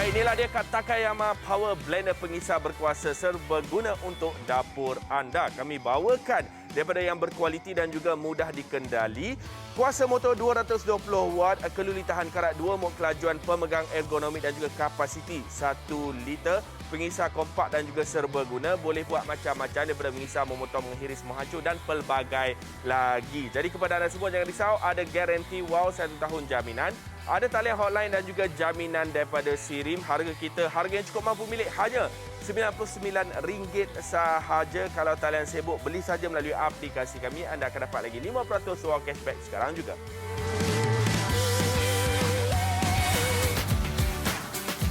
Inilah dia Takayama Power Blender pengisar berkuasa serbaguna untuk dapur anda. Kami bawakan daripada yang berkualiti dan juga mudah dikendali. Kuasa motor 220 watt, keluli tahan karat 2 mod kelajuan, pemegang ergonomik dan juga kapasiti 1 liter. Pengisar kompak dan juga serbaguna, boleh buat macam-macam daripada mengisar, memotong, menghiris, menghancur dan pelbagai lagi. Jadi kepada anda semua jangan risau, ada garanti wow 1 tahun jaminan. Ada talian hotline dan juga jaminan daripada Sirim. Harga kita, harga yang cukup mampu milik hanya RM99 sahaja. Kalau talian sibuk, beli saja melalui aplikasi kami. Anda akan dapat lagi 5% wang cashback sekarang juga.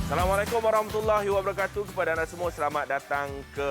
Assalamualaikum warahmatullahi wabarakatuh. Kepada anda semua, selamat datang ke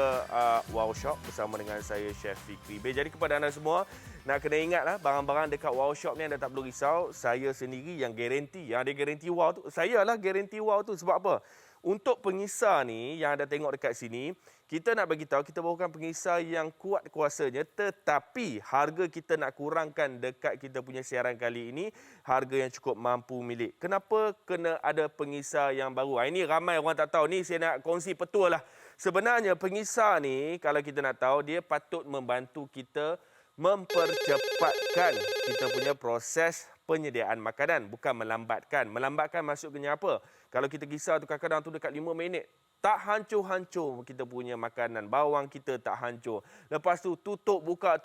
Wow Shop bersama dengan saya, Chef Fikri B. Jadi kepada anda semua, nak kena ingatlah, barang-barang dekat Wow Shop ni anda tak perlu risau. Saya sendiri yang garanti, yang ada garanti wow tu. Saya lah garanti wow tu. Sebab apa? Untuk pengisar ni, yang anda tengok dekat sini, kita nak bagi tahu kita bawakan pengisar yang kuat kuasanya, tetapi harga kita nak kurangkan dekat kita punya siaran kali ini, harga yang cukup mampu milik. Kenapa kena ada pengisar yang baru? Ini ramai orang tak tahu. Ni saya nak kongsi petua lah. Sebenarnya pengisar ni, kalau kita nak tahu, dia patut membantu kita mempercepatkan kita punya proses penyediaan makanan, bukan melambatkan. Melambatkan maksudnya apa? Kalau kita kisar tu kadang-kadang tu dekat 5 minit, tak hancur-hancur kita punya makanan. Bawang kita tak hancur. Lepas tu tutup buka,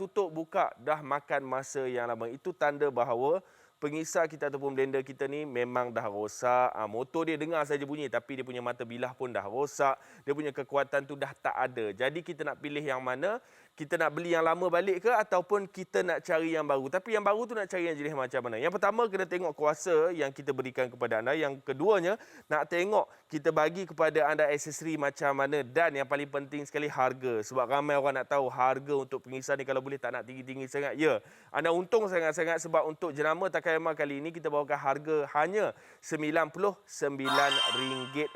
dah makan masa yang lama. Itu tanda bahawa pengisar kita ataupun blender kita ni memang dah rosak. Motor dia dengar saja bunyi, tapi dia punya mata bilah pun dah rosak. Dia punya kekuatan tu dah tak ada. Jadi kita nak pilih yang mana? Kita nak beli yang lama balik ke ataupun kita nak cari yang baru? Tapi yang baru tu nak cari yang jenis macam mana? Yang pertama, kena tengok kuasa yang kita berikan kepada anda. Yang keduanya, nak tengok kita bagi kepada anda aksesori macam mana. Dan yang paling penting sekali, harga. Sebab ramai orang nak tahu harga untuk pengisar ni, kalau boleh tak nak tinggi-tinggi sangat. Ya, anda untung sangat-sangat sebab untuk jenama Takayama kali ini kita bawakan harga hanya RM99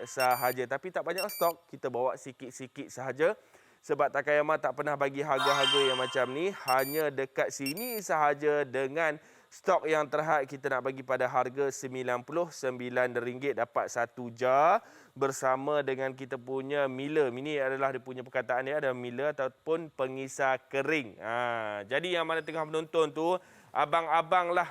sahaja. Tapi tak banyak stok, kita bawa sikit-sikit sahaja. Sebab Takayama tak pernah bagi harga-harga yang macam ni. Hanya dekat sini sahaja dengan stok yang terhad kita nak bagi pada harga RM99 dapat 1 jar bersama dengan kita punya miller. Ini adalah dia punya perkataan dia, ada miller ataupun pengisar kering. Jadi yang mana tengah menonton tu, abang-abang lah,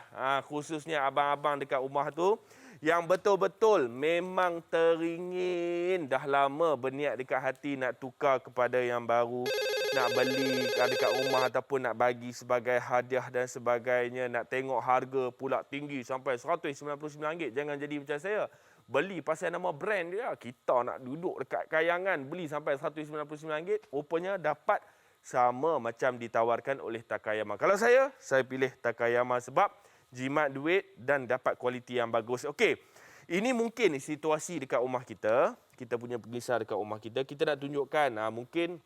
khususnya abang-abang dekat rumah tu, yang betul-betul memang teringin, dah lama berniat dekat hati nak tukar kepada yang baru, nak beli dekat rumah ataupun nak bagi sebagai hadiah dan sebagainya, nak tengok harga pula tinggi sampai RM199. Jangan jadi macam saya. Beli pasal nama brand dia, kita nak duduk dekat kayangan beli sampai RM199, rupanya dapat sama macam ditawarkan oleh Takayama. Kalau saya pilih Takayama sebab jimat duit dan dapat kualiti yang bagus. Okey, ini mungkin situasi dekat rumah kita. Kita punya pengisar dekat rumah kita. Kita nak tunjukkan, mungkin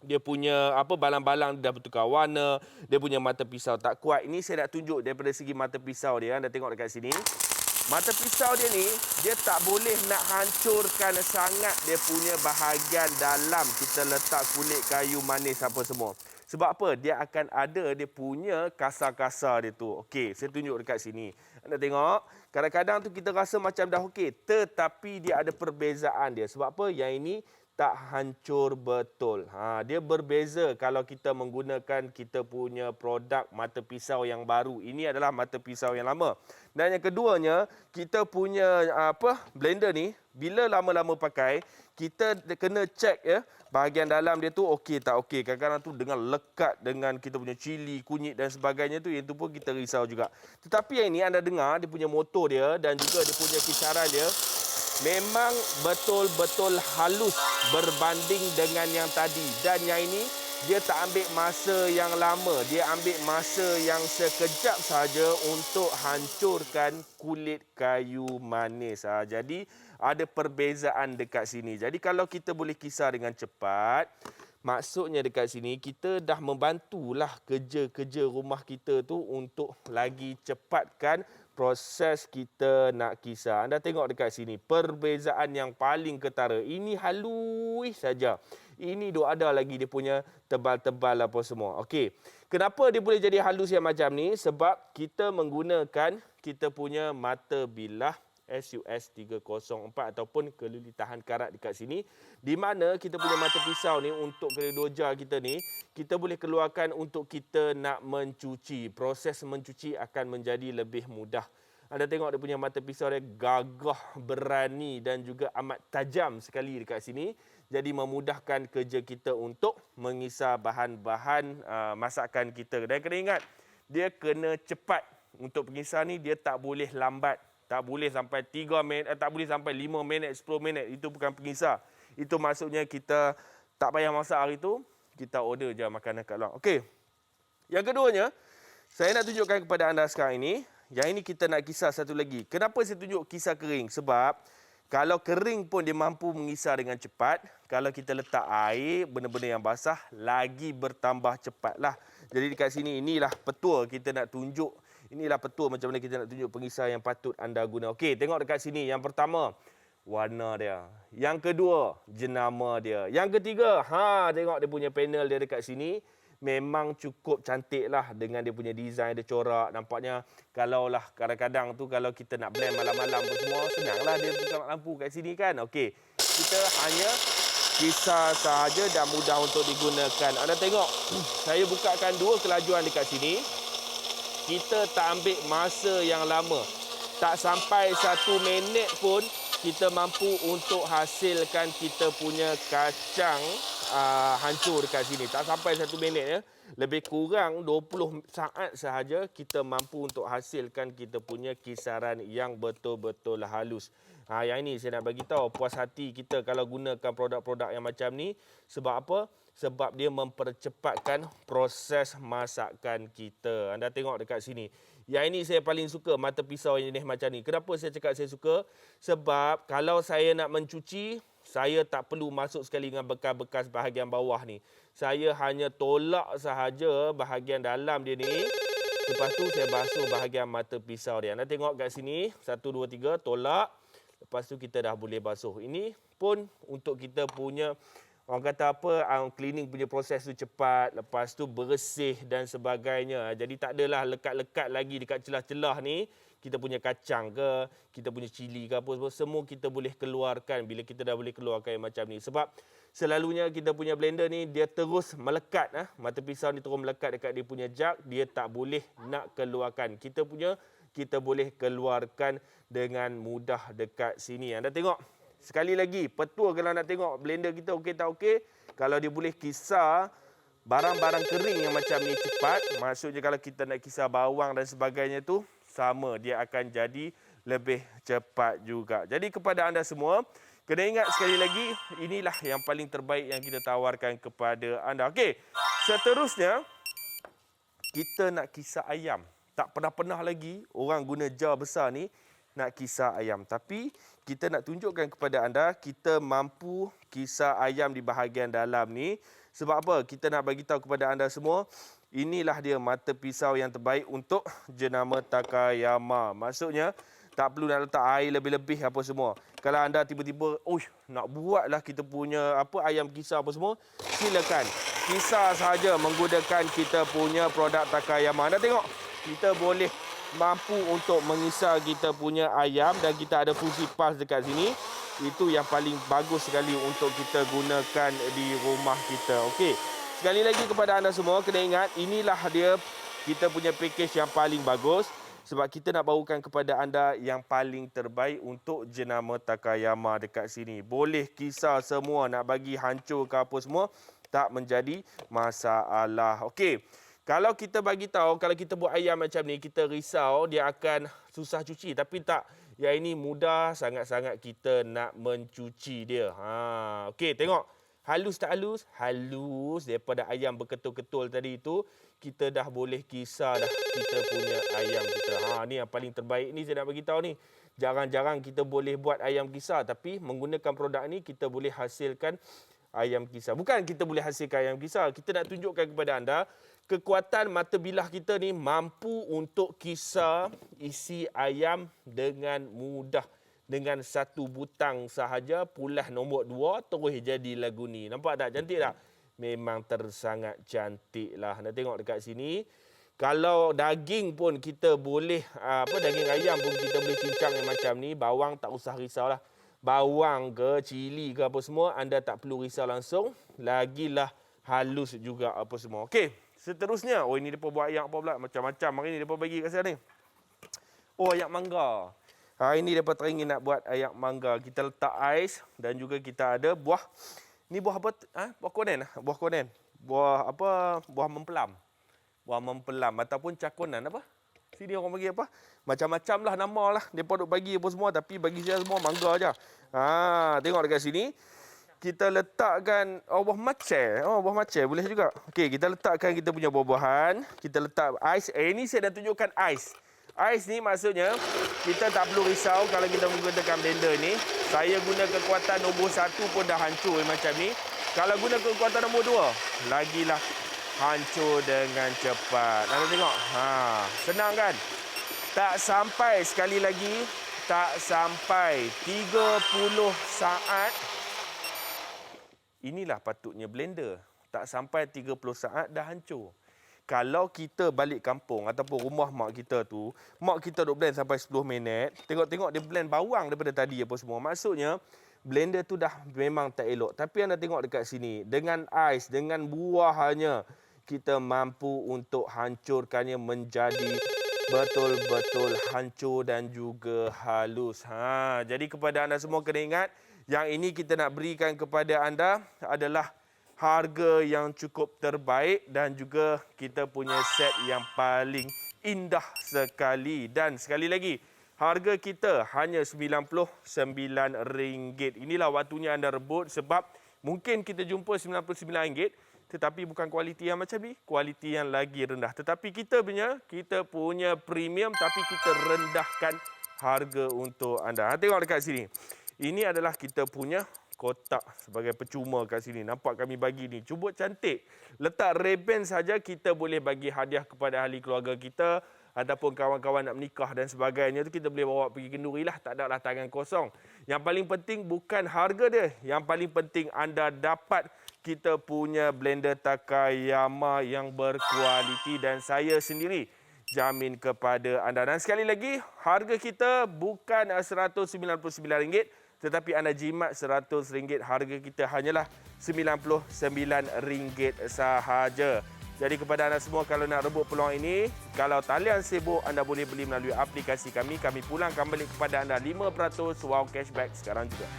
dia punya balang-balang dah bertukar warna. Dia punya mata pisau tak kuat. Ini saya nak tunjuk daripada segi mata pisau dia. Anda tengok dekat sini. Mata pisau dia ni, dia tak boleh nak hancurkan sangat dia punya bahagian dalam. Kita letak kulit kayu manis apa semua. Sebab apa? Dia akan ada dia punya kasar-kasar dia tu. Okey, saya tunjuk dekat sini. Anda tengok, kadang-kadang tu kita rasa macam dah okey, tetapi dia ada perbezaan dia. Sebab apa? Yang ini tak hancur betul. Dia berbeza kalau kita menggunakan kita punya produk mata pisau yang baru. Ini adalah mata pisau yang lama. Dan yang keduanya, kita punya blender ni, bila lama-lama pakai, kita kena cek ya, bahagian dalam dia tu okey tak okey. Kadang-kadang tu dengan lekat dengan kita punya cili, kunyit dan sebagainya tu, yang tu pun kita risau juga. Tetapi yang ini anda dengar, dia punya motor dia dan juga dia punya kisaran dia, memang betul-betul halus berbanding dengan yang tadi. Dan yang ini, dia tak ambil masa yang lama. Dia ambil masa yang sekejap saja untuk hancurkan kulit kayu manis. Jadi, ada perbezaan dekat sini. Jadi, kalau kita boleh kisar dengan cepat, maksudnya dekat sini, kita dah membantulah kerja-kerja rumah kita tu untuk lagi cepatkan proses kita nak kisar. Anda tengok dekat sini, perbezaan yang paling ketara. Ini halus saja. Ini ada lagi dia punya tebal-tebal apa semua. Okey. Kenapa dia boleh jadi halus yang macam ni? Sebab kita menggunakan kita punya mata bilah SUS304 ataupun keluli tahan karat dekat sini. Di mana kita punya mata pisau ni untuk kedai doja kita ni, kita boleh keluarkan untuk kita nak mencuci. Proses mencuci akan menjadi lebih mudah. Anda tengok dia punya mata pisau dia gagah, berani dan juga amat tajam sekali dekat sini. Jadi memudahkan kerja kita untuk mengisar bahan-bahan masakan kita. Dan kena ingat, dia kena cepat. Untuk pengisar ni dia tak boleh lambat. Tak boleh sampai 3 minit, tak boleh sampai 5 minit, 10 minit. Itu bukan pengisar. Itu maksudnya kita tak payah masak hari tu, kita order je makanan kat luar. Okey. Yang keduanya, saya nak tunjukkan kepada anda sekarang ini. Yang ini kita nak kisar satu lagi. Kenapa saya tunjuk kisar kering? Sebab kalau kering pun dia mampu mengisar dengan cepat. Kalau kita letak air, benda-benda yang basah, lagi bertambah cepatlah. Jadi dekat sini inilah petua kita nak tunjuk. Inilah petua macam mana kita nak tunjuk pengisar yang patut anda guna. Okey, tengok dekat sini. Yang pertama, warna dia. Yang kedua, jenama dia. Yang ketiga, tengok dia punya panel dia dekat sini. Memang cukup cantik lah dengan dia punya design, dia corak. Nampaknya kalau lah kadang-kadang tu kalau kita nak blend malam-malam pun semua, senanglah dia tukar lampu kat sini kan. Okey, kita hanya kisar sahaja dan mudah untuk digunakan. Anda tengok, saya bukakan 2 kelajuan dekat sini. Kita tak ambil masa yang lama. Tak sampai 1 minit pun kita mampu untuk hasilkan kita punya kacang hancur dekat sini. Tak sampai 1 minit ya. Lebih kurang 20 saat sahaja kita mampu untuk hasilkan kita punya kisaran yang betul-betul halus. Yang ini saya nak bagi tahu puas hati kita kalau gunakan produk-produk yang macam ni. Sebab apa? Sebab dia mempercepatkan proses masakan kita. Anda tengok dekat sini. Yang ini saya paling suka mata pisau yang jenis macam ni. Kenapa saya cakap saya suka? Sebab kalau saya nak mencuci, saya tak perlu masuk sekali dengan bekas-bekas bahagian bawah ni. Saya hanya tolak sahaja bahagian dalam dia ni. Lepas tu saya basuh bahagian mata pisau dia. Anda tengok kat sini. 1, 2, 3, tolak. Lepas tu kita dah boleh basuh. Ini pun untuk kita punya, orang kata apa, cleaning punya proses tu cepat. Lepas tu bersih dan sebagainya. Jadi tak adalah lekat-lekat lagi dekat celah-celah ni. Kita punya kacang ke, kita punya cili ke apa, semua kita boleh keluarkan bila kita dah boleh keluarkan yang macam ni. Sebab selalunya kita punya blender ni dia terus melekat. Mata pisau ni terus melekat dekat dia punya jug. Dia tak boleh nak keluarkan. Kita boleh keluarkan dengan mudah dekat sini. Anda tengok. Sekali lagi, petua kalau nak tengok blender kita okey tak okey. Kalau dia boleh kisar barang-barang kering yang macam ni cepat. Maksudnya kalau kita nak kisar bawang dan sebagainya tu, sama. Dia akan jadi lebih cepat juga. Jadi kepada anda semua, kena ingat sekali lagi, inilah yang paling terbaik yang kita tawarkan kepada anda. Okey, seterusnya, kita nak kisar ayam. Tak pernah-pernah lagi orang guna jar besar ni nak kisar ayam. Tapi kita nak tunjukkan kepada anda, kita mampu kisar ayam di bahagian dalam ni. Sebab apa? Kita nak bagi tahu kepada anda semua, inilah dia mata pisau yang terbaik untuk jenama Takayama. Maksudnya, tak perlu nak letak air lebih-lebih apa semua. Kalau anda tiba-tiba, nak buatlah kita punya ayam kisar apa semua, silakan. Kisar sahaja menggunakan kita punya produk Takayama. Anda tengok, kita boleh mampu untuk mengisar kita punya ayam dan kita ada fungsi pas dekat sini. Itu yang paling bagus sekali untuk kita gunakan di rumah kita. Okey. Sekali lagi kepada anda semua, kena ingat inilah dia kita punya package yang paling bagus. Sebab kita nak bawakan kepada anda yang paling terbaik untuk jenama Takayama dekat sini. Boleh kisar semua, nak bagi hancur ke apa semua, tak menjadi masalah. Okey. Kalau kita bagi tahu, kalau kita buat ayam macam ni, kita risau dia akan susah cuci. Tapi tak, yang ini mudah sangat-sangat kita nak mencuci dia. Okey, tengok. Halus tak halus? Halus. Daripada ayam berketul-ketul tadi itu, kita dah boleh kisar dah kita punya ayam kita. Ni yang paling terbaik ni saya nak bagi tahu ni. Jarang-jarang kita boleh buat ayam kisar. Tapi menggunakan produk ni, kita boleh hasilkan ayam kisar. Bukan kita boleh hasilkan ayam kisar. Kita nak tunjukkan kepada anda, kekuatan mata bilah kita ni mampu untuk kisar isi ayam dengan mudah. Dengan 1 butang sahaja, pulas nombor 2, terus jadi lagu ni. Nampak tak? Cantik tak? Memang tersangat cantik lah. Anda tengok dekat sini. Kalau daging pun kita boleh, daging ayam pun kita boleh cincang yang macam ni. Bawang tak usah risaulah. Bawang ke, cili ke apa semua, anda tak perlu risau langsung. Lagilah halus juga apa semua. Okey, seterusnya. Oh, ini mereka buat ayak apa pula? Macam-macam hari ni mereka bagi kat saya ni. Oh, ayak mangga. Hari ni mereka teringin nak buat ayak mangga. Kita letak ais dan juga kita ada buah. Ni buah apa? Buah konen. Buah konen. Buah apa? Buah mempelam. Buah mempelam ataupun cakonan apa? Sini orang bagi apa? Macam-macam lah nama lah. Mereka duk bagi apa semua tapi bagi saya semua mangga je. Tengok dekat sini. Kita letakkan buah maceh. Buah maceh boleh juga. Okey, kita letakkan kita punya buah-buahan. Kita letak ais. Ini saya dah tunjukkan ais. Ais ni maksudnya kita tak perlu risau kalau kita menggunakan blender ni. Saya guna kekuatan nombor 1 pun dah hancur macam ni. Kalau guna kekuatan nombor 2, lagilah hancur dengan cepat. Anda tengok. Senang kan? Tak sampai, sekali lagi, tak sampai 30 saat. Inilah patutnya blender. Tak sampai 30 saat dah hancur. Kalau kita balik kampung ataupun rumah mak kita tu, mak kita duk blend sampai 10 minit, tengok-tengok dia blend bawang daripada tadi apa semua. Maksudnya, blender tu dah memang tak elok. Tapi anda tengok dekat sini, dengan ais, dengan buahnya, kita mampu untuk hancurkannya menjadi betul-betul hancur dan juga halus. Jadi kepada anda semua kena ingat, yang ini kita nak berikan kepada anda adalah harga yang cukup terbaik dan juga kita punya set yang paling indah sekali. Dan sekali lagi, harga kita hanya RM99. Inilah waktunya anda rebut sebab mungkin kita jumpa RM99 tetapi bukan kualiti yang macam ni, kualiti yang lagi rendah. Tetapi kita punya premium tapi kita rendahkan harga untuk anda. Tengok dekat sini. Ini adalah kita punya kotak sebagai percuma kat sini. Nampak kami bagi ni. Cuba cantik. Letak reben saja kita boleh bagi hadiah kepada ahli keluarga kita ataupun kawan-kawan nak menikah dan sebagainya tu kita boleh bawa pergi kenduri lah. Tak ada lah tangan kosong. Yang paling penting bukan harga dia. Yang paling penting anda dapat kita punya blender Takayama yang berkualiti dan saya sendiri jamin kepada anda. Dan sekali lagi, harga kita bukan RM199 tetapi anda jimat RM100, harga kita hanyalah RM99 sahaja. Jadi kepada anda semua kalau nak rebut peluang ini, kalau talian sibuk anda boleh beli melalui aplikasi kami. Kami pulangkan balik kepada anda 5% wow cashback sekarang juga.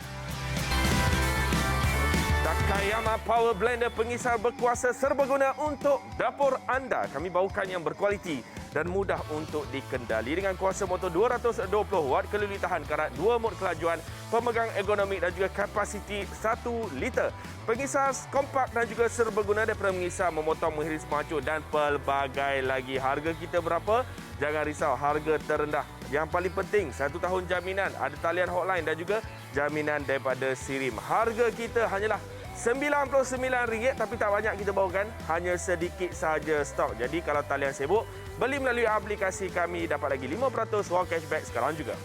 Takayama Power Blender pengisar berkuasa serbaguna untuk dapur anda. Kami bawakan yang berkualiti dan mudah untuk dikendali dengan kuasa motor 220 watt, keluli tahan karat, 2 mod kelajuan, pemegang ergonomik dan juga kapasiti 1 liter. Pengisar kompak dan juga serbaguna daripada mengisar, memotong, mengiris, mengacur dan pelbagai lagi. Harga kita berapa? Jangan risau, harga terendah. Yang paling penting, 1 tahun jaminan, ada talian hotline dan juga jaminan daripada Sirim. Harga kita hanyalah RM99 tapi tak banyak kita bawakan, hanya sedikit sahaja stok. Jadi kalau talian sibuk, beli melalui aplikasi kami dapat lagi 5% wow cashback sekarang juga.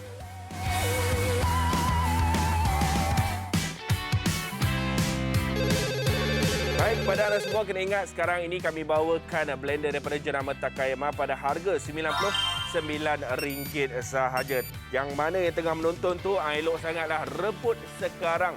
Baik, kepada anda semua kena ingat sekarang ini kami bawakan blender daripada jenama Takayama pada harga RM99 sahaja. Yang mana yang tengah menonton tu elok sangatlah rebut sekarang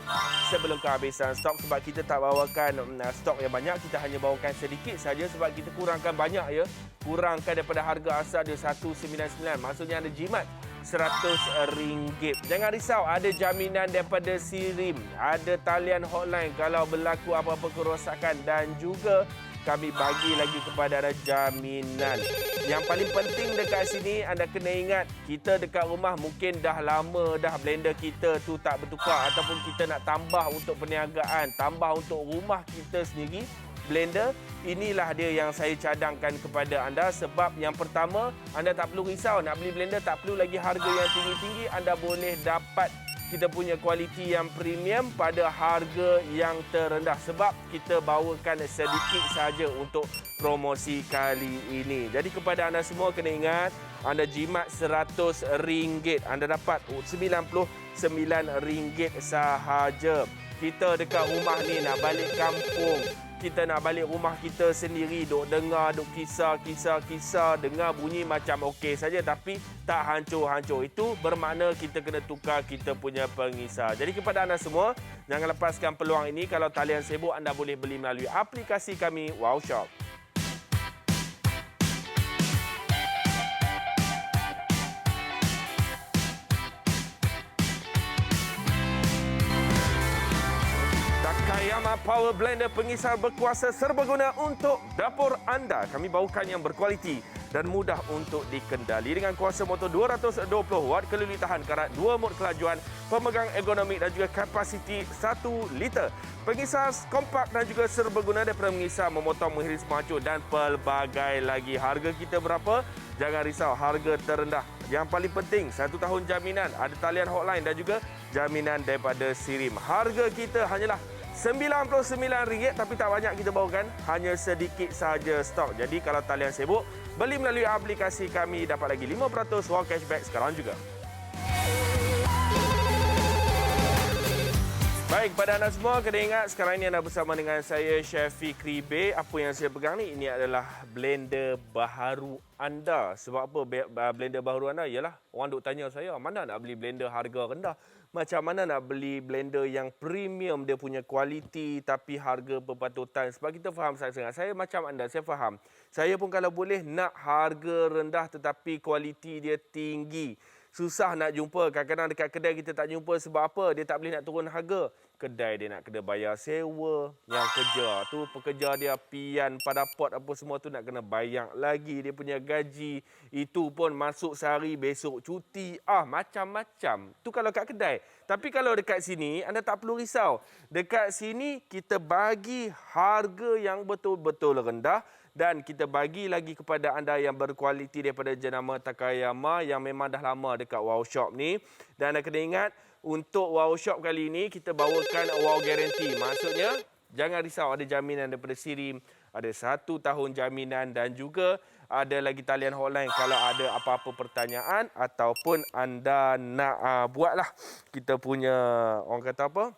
sebelum kehabisan stok sebab kita tak bawakan stok yang banyak, kita hanya bawakan sedikit saja sebab kita kurangkan banyak ya. Kurangkan daripada harga asal dia RM199. Maksudnya anda jimat RM100. Jangan risau, ada jaminan daripada Sirim, ada talian hotline kalau berlaku apa-apa kerosakan dan juga kami bagi lagi kepada anda jaminan. Yang paling penting dekat sini anda kena ingat, kita dekat rumah mungkin dah lama dah blender kita tu tak bertukar ataupun kita nak tambah untuk perniagaan, tambah untuk rumah kita sendiri. Blender, inilah dia yang saya cadangkan kepada anda sebab yang pertama, anda tak perlu risau nak beli blender, tak perlu lagi harga yang tinggi-tinggi, anda boleh dapat kita punya kualiti yang premium pada harga yang terendah sebab kita bawakan sedikit saja untuk promosi kali ini. Jadi kepada anda semua kena ingat, anda jimat RM100, anda dapat RM99 sahaja. Kita dekat rumah ni nak balik kampung, kita nak balik rumah kita sendiri, duk dengar, duk kisah, dengar bunyi macam okey saja tapi tak hancur-hancur. Itu bermakna kita kena tukar kita punya pengisar. Jadi kepada anda semua, jangan lepaskan peluang ini. Kalau talian sibuk, anda boleh beli melalui aplikasi kami, Wow Shop. Takayama Power Blender pengisar berkuasa serbaguna untuk dapur anda. Kami bawakan yang berkualiti dan mudah untuk dikendali dengan kuasa motor 220 watt, keluli tahan karat, 2 mod kelajuan, pemegang ergonomik dan juga kapasiti 1 liter. Pengisar kompak dan juga serbaguna daripada mengisar, memotong, mengiris, menghancur dan pelbagai lagi. Harga kita berapa? Jangan risau, harga terendah. Yang paling penting, 1 tahun jaminan, ada talian hotline dan juga jaminan daripada Sirim. Harga kita hanyalah RM99 tapi tak banyak kita bawakan, hanya sedikit sahaja stok. Jadi kalau talian sibuk, beli melalui aplikasi kami, dapat lagi 5% wang cashback sekarang juga. Baik, pada anda semua, kena ingat sekarang ini anda bersama dengan saya, Chef Fikri B. Apa yang saya pegang ni, ini adalah blender baharu anda. Sebab apa blender baharu anda? Ialah orang duk tanya saya, mana nak beli blender harga rendah? Macam mana nak beli blender yang premium, dia punya kualiti tapi harga berpatutan? Sebab kita faham sangat-sangat. Saya macam anda, saya faham. Saya pun kalau boleh nak harga rendah tetapi kualiti dia tinggi. Susah nak jumpa. Kadang-kadang dekat kedai kita tak jumpa sebab apa? Dia tak boleh nak turun harga. Kedai dia nak kena bayar sewa. Yang kerja tu, pekerja dia pian, pada pot apa semua tu nak kena bayar lagi. Dia punya gaji. Itu pun masuk sehari, besok cuti. Macam-macam. Tu kalau kat kedai. Tapi kalau dekat sini, anda tak perlu risau. Dekat sini, kita bagi harga yang betul-betul rendah. Dan kita bagi lagi kepada anda yang berkualiti daripada jenama Takayama yang memang dah lama dekat Wow Shop ni. Dan anda kena ingat, untuk Wow Shop kali ini kita bawakan Wow Guarantee. Maksudnya, jangan risau, ada jaminan daripada Sirim, ada 1 tahun jaminan dan juga ada lagi talian hotline kalau ada apa-apa pertanyaan ataupun anda nak buatlah kita punya, orang kata apa?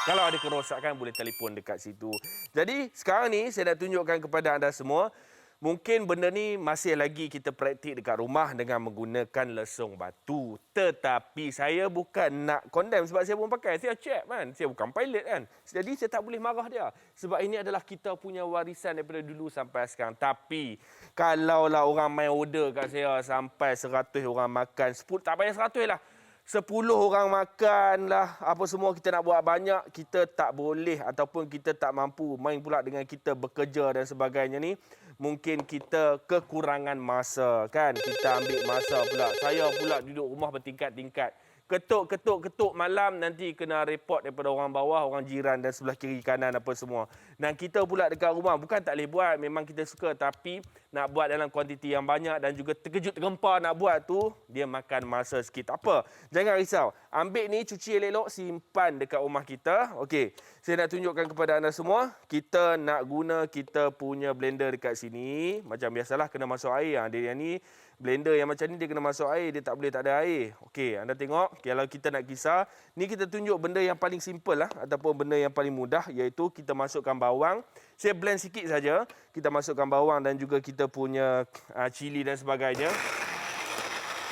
Kalau ada kerosakan, boleh telefon dekat situ. Jadi, sekarang ni saya nak tunjukkan kepada anda semua. Mungkin benda ni masih lagi kita praktik dekat rumah dengan menggunakan lesung batu. Tetapi saya bukan nak condemn sebab saya pun pakai. Saya check kan. Saya bukan pilot kan. Jadi, saya tak boleh marah dia. Sebab ini adalah kita punya warisan daripada dulu sampai sekarang. Tapi, kalaulah orang main order kat saya sampai 100 orang makan, 10, tak payah 100 lah. 10 orang makan lah, apa semua kita nak buat banyak, kita tak boleh ataupun kita tak mampu. Main pula dengan kita bekerja dan sebagainya ni, mungkin kita kekurangan masa kan. Kita ambil masa pula. Saya pula duduk rumah bertingkat-tingkat. Ketuk malam nanti kena report daripada orang bawah, orang jiran dan sebelah kiri kanan apa semua. Dan kita pula dekat rumah, bukan tak boleh buat, memang kita suka tapi nak buat dalam kuantiti yang banyak dan juga terkejut tergempar nak buat tu, dia makan masa sikit. Tak apa, jangan risau. Ambil ni, cuci elok-elok, simpan dekat rumah kita. Okey, saya nak tunjukkan kepada anda semua, kita nak guna kita punya blender dekat sini. Macam biasalah kena masuk air. Dia yang ni, blender yang macam ni dia kena masuk air, dia tak boleh tak ada air. Okey, anda tengok, kalau kita nak kisar, ni kita tunjuk benda yang paling simple lah ataupun benda yang paling mudah, iaitu kita masukkan bawang. Saya blend sikit saja. Kita masukkan bawang dan juga kita punya cili dan sebagainya.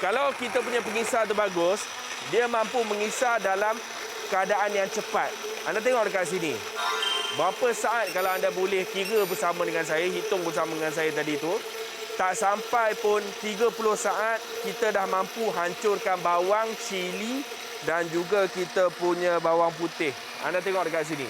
Kalau kita punya pengisar tu bagus, dia mampu mengisar dalam keadaan yang cepat. Anda tengok dekat sini. Berapa saat kalau anda boleh kira bersama dengan saya, hitung bersama dengan saya tadi tu, tak sampai pun 30 saat, kita dah mampu hancurkan bawang, cili dan juga kita punya bawang putih. Anda tengok dekat sini.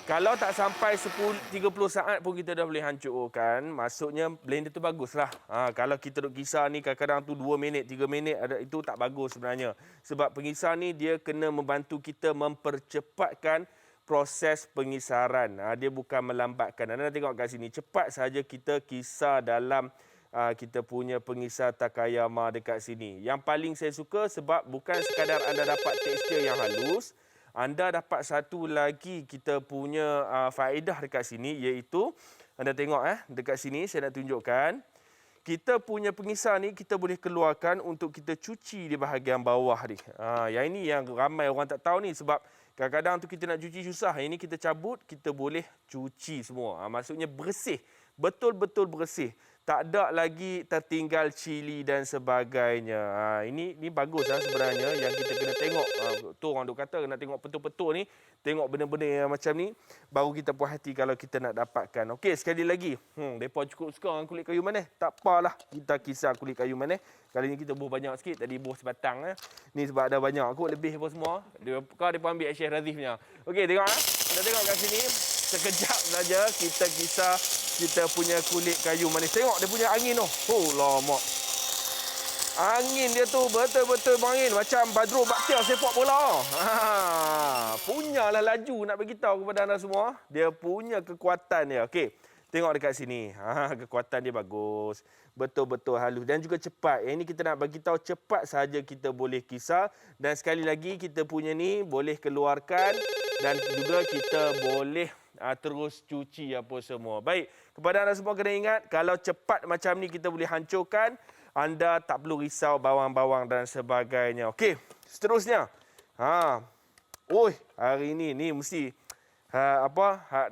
Kalau tak sampai 30 saat pun kita dah boleh hancurkan, maksudnya blender tu baguslah. Kalau kita duk kisar ni kadang-kadang tu 2 minit, 3 minit, itu tak bagus sebenarnya. Sebab pengisar ni dia kena membantu kita mempercepatkan proses pengisaran. Dia bukan melambatkan. Anda tengok kat sini, cepat saja kita kisar dalam kita punya pengisar Takayama dekat sini. Yang paling saya suka sebab bukan sekadar anda dapat tekstur yang halus, anda dapat satu lagi kita punya faedah dekat sini, iaitu anda tengok dekat sini saya nak tunjukkan. Kita punya pengisar ni kita boleh keluarkan untuk kita cuci di bahagian bawah ni. Yang ini yang ramai orang tak tahu ni sebab Kadang-kadang tu kita nak cuci susah. Ini kita cabut, kita boleh cuci semua. Maksudnya bersih. Betul-betul bersih. Tak ada lagi tertinggal cili dan sebagainya. Ini bagus sebenarnya yang kita kena tengok. Tu orang duk kata nak tengok betul-betul ni. Tengok benda-benda yang macam ni. Baru kita puas hati kalau kita nak dapatkan. Okey, sekali lagi. Mereka cukup suka dengan kulit kayu manis. Tak apalah. Kita kisar kulit kayu manis. Kali ni kita buh banyak sikit. Tadi buh sebatang. Ni sebab ada banyak. Aku lebih apa semua. Kau dia pun ambil Syekh Razif punya. Okey, tengok. Kita tengok kat sini. Sekejap saja kita kisar kita punya kulit kayu manis. Tengok dia punya angin tu. Oh, lama. Angin dia tu betul-betul berangin. Macam Badrul Bakhtiar sepak bola. Punyalah laju nak bagi tahu kepada anda semua. Dia punya kekuatan dia. Okey. Tengok dekat sini. Kekuatan dia bagus. Betul-betul halus dan juga cepat. Ini kita nak bagi tahu cepat saja kita boleh kisar. Dan sekali lagi kita punya ni boleh keluarkan dan juga kita boleh terus cuci apa semua. Baik, kepada anda semua kena ingat, kalau cepat macam ni kita boleh hancurkan, anda tak perlu risau bawang-bawang dan sebagainya. Okey, seterusnya. Hari ni mesti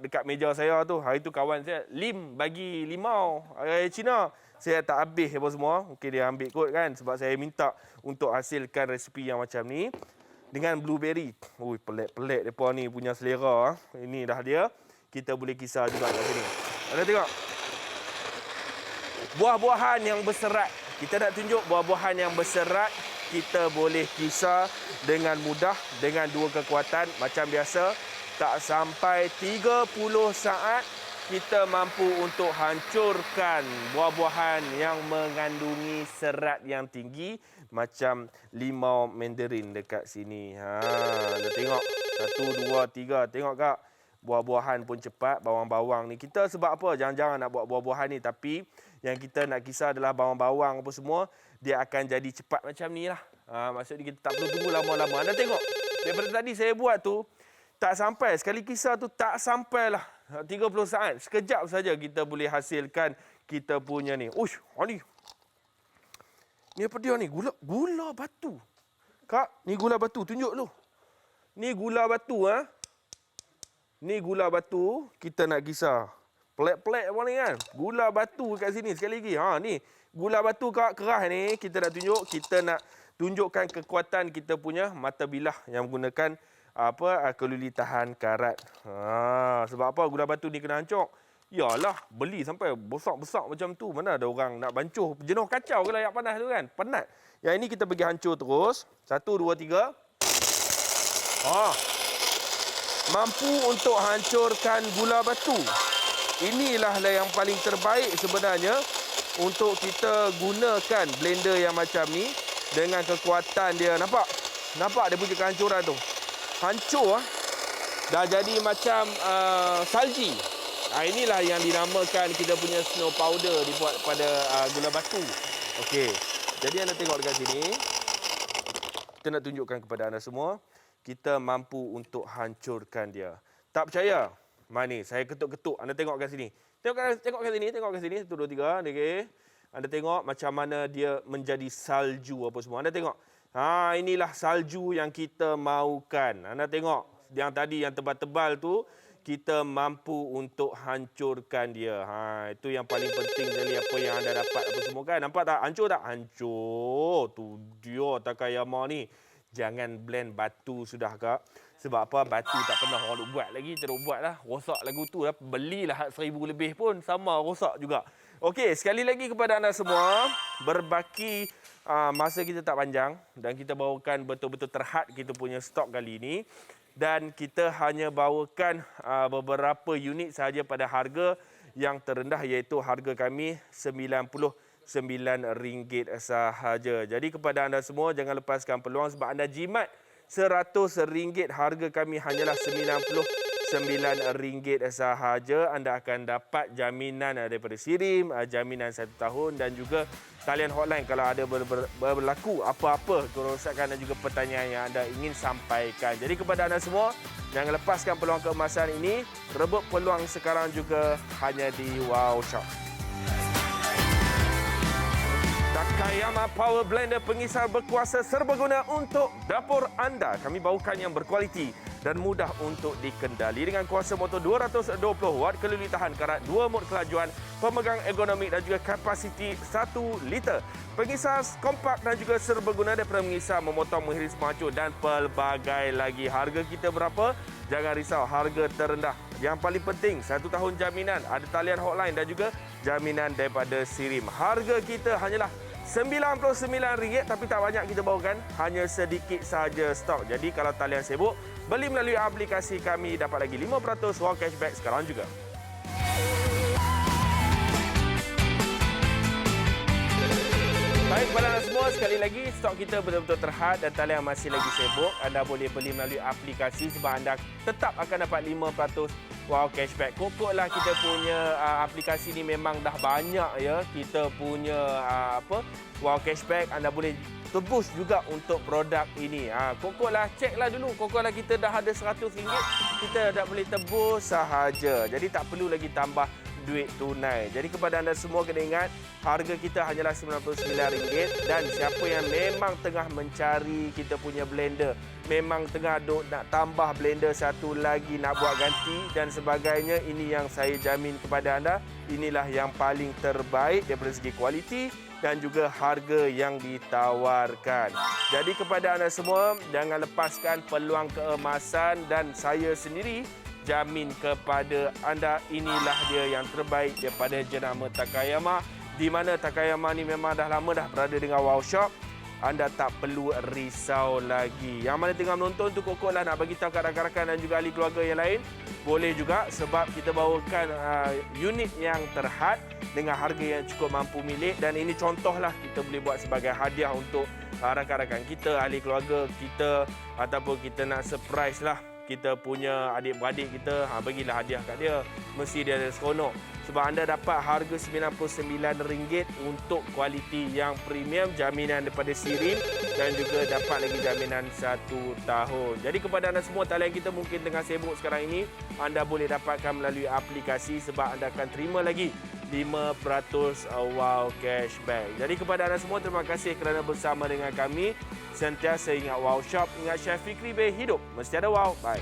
dekat meja saya tu, hari tu kawan saya Lim bagi limau Cina. Saya tak habis apa semua. Mungkin dia ambil kot kan sebab saya minta untuk hasilkan resipi yang macam ni. Dengan blueberry. Pelik-pelik mereka ni punya selera. Ini dah dia. Kita boleh kisar juga kat sini. Anda tengok. Buah-buahan yang berserat. Kita nak tunjuk buah-buahan yang berserat. Kita boleh kisar dengan mudah. Dengan dua kekuatan. Macam biasa. Tak sampai 30 saat. Kita mampu untuk hancurkan buah-buahan yang mengandungi serat yang tinggi macam limau mandarin dekat sini. Anda tengok. 1, 2, 3. Tengok kak. Buah-buahan pun cepat. Bawang-bawang ni. Kita sebab apa? Jangan-jangan nak buat buah-buahan ni. Tapi yang kita nak kisar adalah bawang-bawang apa semua. Dia akan jadi cepat macam ni lah. Maksudnya kita tak perlu tunggu lama-lama. Anda tengok. Daripada tadi saya buat tu. Tak sampai. Sekali kisar tu tak sampailah 30 saat. Sekejap saja kita boleh hasilkan kita punya ni. Uish, ni. Ni apa dia ni? Gula batu. Kak, ni gula batu. Tunjuk dulu. Ni gula batu. Ni gula batu. Kita nak kisar. Pelik-pelik apa ni kan? Gula batu kat sini. Sekali lagi. Ni. Gula batu kak keras ni. Kita nak tunjuk. Kita nak tunjukkan kekuatan kita punya mata bilah yang menggunakan keluli tahan karat. Sebab apa gula batu ni kena hancur? Yalah, beli sampai besar-besar macam tu. Mana ada orang nak bancuh. Jenuh kacau kalau air panas tu kan. Penat. Yang ini kita bagi hancur terus. 1, 2, 3. Mampu untuk hancurkan gula batu. Inilah yang paling terbaik sebenarnya untuk kita gunakan blender yang macam ni dengan kekuatan dia. Nampak? Nampak dia punya kehancuran tu. Hancur dah jadi macam salji. Inilah yang dinamakan kita punya snow powder dibuat pada gula batu. Okey. Jadi anda tengok dekat sini. Kita nak tunjukkan kepada anda semua. Kita mampu untuk hancurkan dia. Tak percaya? Mari saya ketuk-ketuk. Anda tengok kat sini. Tengok kat sini. Tengok kat sini. 1, 2, 3. Okey. Anda tengok macam mana dia menjadi salju apa semua. Anda tengok. Inilah salju yang kita mahukan. Anda tengok. Yang tadi yang tebal-tebal tu. Kita mampu untuk hancurkan dia. Itu yang paling penting dari apa yang anda dapat apa semua kan. Nampak tak? Hancur tak? Hancur. Tu dia Takayama ni. Jangan blend batu sudah kak. Sebab apa? Batu tak pernah orang nak buat lagi. Teruk buat lah. Rosak lagu tu lah. Belilah 1,000 lebih pun. Sama rosak juga. Okey, sekali lagi kepada anda semua. Berbaki masa kita tak panjang. Dan kita bawakan betul-betul terhad kita punya stok kali ini. Dan kita hanya bawakan beberapa unit sahaja pada harga yang terendah iaitu harga kami RM99 sahaja. Jadi kepada anda semua jangan lepaskan peluang sebab anda jimat RM100 harga kami hanyalah RM99 sahaja. Anda akan dapat jaminan daripada Sirim, jaminan 1 tahun dan juga talian hotline kalau ada berlaku apa-apa kerosakan dan juga pertanyaan yang anda ingin sampaikan. Jadi kepada anda semua, jangan lepaskan peluang keemasan ini. Rebut peluang sekarang juga hanya di Wow Shop. Takayama Power Blender pengisar berkuasa serbaguna untuk dapur anda. Kami bawakan yang berkualiti dan mudah untuk dikendali dengan kuasa motor 220 watt, keluli tahan karat, 2 mod kelajuan, pemegang ergonomik dan juga kapasiti 1 liter. Pengisar kompak dan juga serbaguna daripada mengisar, memotong, menghiris, mengacur dan pelbagai lagi. Harga kita berapa? Jangan risau, harga terendah. Yang paling penting, 1 tahun jaminan, ada talian hotline dan juga jaminan daripada Sirim. Harga kita hanyalah RM99, tapi tak banyak kita bawakan, hanya sedikit sahaja stok. Jadi kalau talian sibuk, beli melalui aplikasi kami, dapat lagi 5% wow cashback sekarang juga. Baik, kepada anda semua, sekali lagi stok kita betul-betul terhad dan talian masih lagi sibuk. Anda boleh beli melalui aplikasi sebab anda tetap akan dapat 5% wow cashback. Kokoklah kita punya aplikasi ni memang dah banyak ya. Kita punya wow cashback, anda boleh tebus juga untuk produk ini. Kokoklah, ceklah dulu. Kokoklah kita dah ada RM100, kita dah boleh tebus sahaja. Jadi tak perlu lagi tambah duit tunai. Jadi kepada anda semua kena ingat, harga kita hanyalah RM99 dan siapa yang memang tengah mencari kita punya blender, memang tengah nak tambah blender satu lagi, nak buat ganti dan sebagainya, ini yang saya jamin kepada anda, inilah yang paling terbaik daripada segi kualiti dan juga harga yang ditawarkan. Jadi kepada anda semua, jangan lepaskan peluang keemasan dan saya sendiri jamin kepada anda, inilah dia yang terbaik daripada jenama Takayama, di mana Takayama ni memang dah lama dah berada dengan Wow Shop. Anda tak perlu risau lagi. Yang mana tengah menonton tu, kokoklah nak bagi tahu kat rakan-rakan dan juga ahli keluarga yang lain. Boleh juga sebab kita bawakan unit yang terhad dengan harga yang cukup mampu milik, dan ini contohlah kita boleh buat sebagai hadiah untuk rakan-rakan kita, ahli keluarga kita, ataupun kita nak surprise lah kita punya adik-beradik kita, bagilah hadiah kat dia. Mesti dia ada seronok. Sebab anda dapat harga RM99 untuk kualiti yang premium, jaminan daripada Sirim dan juga dapat lagi jaminan 1 tahun. Jadi kepada anda semua, talian kita mungkin tengah sibuk sekarang ini, anda boleh dapatkan melalui aplikasi sebab anda akan terima lagi 5% wow cashback. Jadi kepada anda semua, terima kasih kerana bersama dengan kami. Sentiasa ingat Wow Shop, ingat Chef Fikri Bey, hidup mesti ada wow. Bye.